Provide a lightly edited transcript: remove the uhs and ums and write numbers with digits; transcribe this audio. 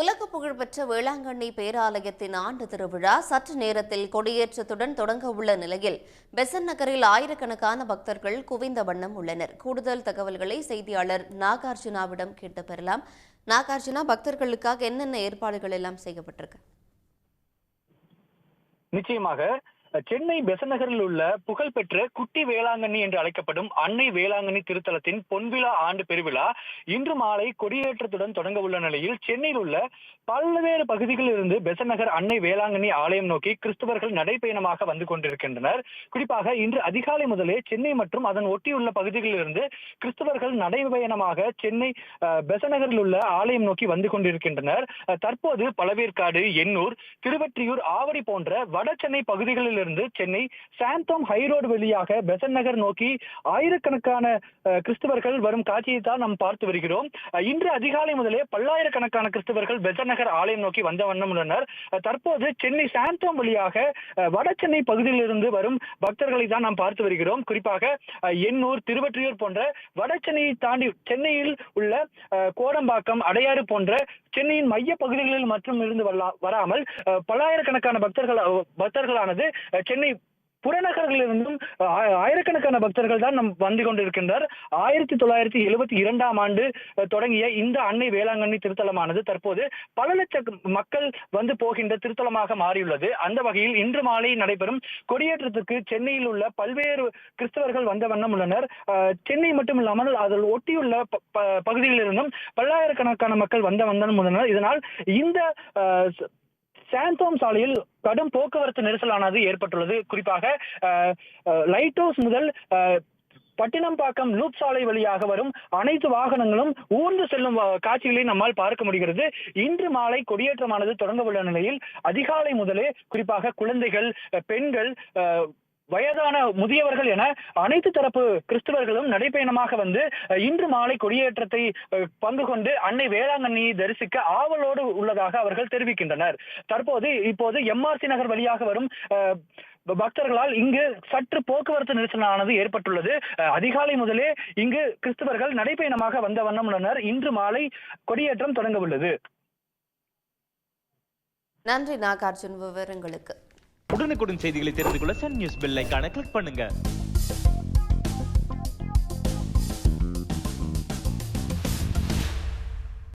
உலக புகழ்பெற்ற வேளாங்கண்ணி பேராலயத்தின் ஆண்டு திருவிழா சற்று நேரத்தில் கொடியேற்றத்துடன் தொடங்க உள்ள நிலையில் பெசன்ட் நகரில் ஆயிரக்கணக்கான பக்தர்கள் குவிந்த வண்ணம் உள்ளனர். கூடுதல் தகவல்களை செய்தியாளர் நாகார்ஜுனாவிடம் கேட்டு பெறலாம். நாகார்ஜுனா, பக்தர்களுக்காக என்னென்ன ஏற்பாடுகள் எல்லாம் செய்யப்பட்டிருக்கு? நிச்சயமாக சென்னை பெசன்ட் நகரில் உள்ள புகழ்பெற்ற குட்டி வேளாங்கண்ணி என்று அழைக்கப்படும் அன்னை வேளாங்கண்ணி திருத்தலத்தின் பொன்விழா ஆண்டு பெருவிழா இன்று மாலை கொடியேற்றத்துடன் தொடங்க உள்ள நிலையில் சென்னையில் உள்ள பல்வேறு பகுதிகளில் இருந்து பெசன்ட் நகர் அன்னை வேளாங்கண்ணி ஆலயம் நோக்கி கிறிஸ்தவர்கள் நடைபயணமாக வந்து கொண்டிருக்கின்றனர். குறிப்பாக இன்று அதிகாலை முதலே சென்னை மற்றும் அதன் ஒட்டியுள்ள பகுதிகளில் இருந்து கிறிஸ்தவர்கள் நடைபயணமாக சென்னை பெசன்ட் நகரில் உள்ள ஆலயம் நோக்கி வந்து கொண்டிருக்கின்றனர். தற்போது பழவேற்காடு, எண்ணூர், திருவெற்றியூர், ஆவடி போன்ற வட சென்னை பகுதிகளில் இருந்து சென்னை சாந்தோம் ஹைரோடு வழியாக பெசன்ட் நகர் நோக்கி ஆயிரக்கணக்கான கிறிஸ்தவர்கள் வரும் காட்சியை தான் நாம் பார்த்து வருகிறோம். இன்று அதிகாலை முதலே பல்லாயிரக்கணக்கான கிறிஸ்தவர்கள் பெசன்ட் நகர் ஆலயம் நோக்கி வந்த வண்ணம் உள்ளனர். தற்போது சென்னை சாந்தோம் வழியாக வட சென்னை பகுதியில் இருந்து வரும் பக்தர்களை தான் நாம் பார்த்து வருகிறோம். குறிப்பாக எண்ணூர், திருவெற்றியூர் போன்ற வட சென்னையை தாண்டி சென்னையில் உள்ள கோடம்பாக்கம், அடையாறு போன்ற சென்னையின் மைய பகுதிகளில் மற்றும் இருந்து வராமல் பல்லாயிரக்கணக்கான பக்தர்களானது சென்னை புறநகர்களில் இருந்தும் ஆயிரக்கணக்கான பக்தர்கள் தான் நம் வந்து கொண்டிருக்கின்றனர். 1972ஆம் ஆண்டு தொடங்கிய இந்த அன்னை வேளாங்கண்ணி திருத்தலமானது தற்போது பல லட்சம் மக்கள் வந்து போகின்ற திருத்தலமாக மாறியுள்ளது. அந்த வகையில் இன்று மாலை நடைபெறும் கொடியேற்றத்திற்கு சென்னையில் உள்ள பல்வேறு கிறிஸ்தவர்கள் வந்த வண்ணம் உள்ளனர். சென்னை மட்டும் இல்லாமல் அதில் ஒட்டியுள்ள பகுதிகளில் இருந்தும் பல்லாயிரக்கணக்கான மக்கள் வந்த வண்ணம் உள்ளனர். இதனால் இந்த சாந்தோம் சாலையில் கடும் போக்குவரத்து நெரிசலானது ஏற்பட்டுள்ளது. குறிப்பாக லைட் ஹவுஸ் முதல் பட்டினம்பாக்கம் லூப் சாலை வழியாக வரும் அனைத்து வாகனங்களும் ஊர்ந்து செல்லும் காட்சிகளை நம்மால் பார்க்க முடிகிறது. இன்று மாலை கொடியேற்றமானது தொடங்க உள்ள நிலையில் அதிகாலை முதலே குறிப்பாக குழந்தைகள், பெண்கள், வயதான முதியவர்கள் என அனைத்து தரப்பு கிறிஸ்தவர்களும் நடைபயணமாக வந்து இன்று மாலை கொடியேற்றத்தை பங்கு கொண்டு அன்னை வேளாங்கண்ணியை தரிசிக்க ஆவலோடு உள்ளதாக அவர்கள் தெரிவிக்கின்றனர். இப்போது எம்ஆர்சி நகர் வழியாக வரும் பக்தர்களால் இங்கு சற்று போக்குவரத்து நெரிசலானது ஏற்பட்டுள்ளது. அதிகாலை முதலே இங்கு கிறிஸ்தவர்கள் நடைபயணமாக வந்த வண்ணம் உள்ளனர். இன்று மாலை கொடியேற்றம் தொடங்க உள்ளது. நன்றி நாகார்ஜுன், விவரங்களுக்கு. உடனுக்குடன் செய்திகளை தெரிந்து கொள்ள சன் நியூஸ் பெல் ஐகானை கிளிக் பண்ணுங்க.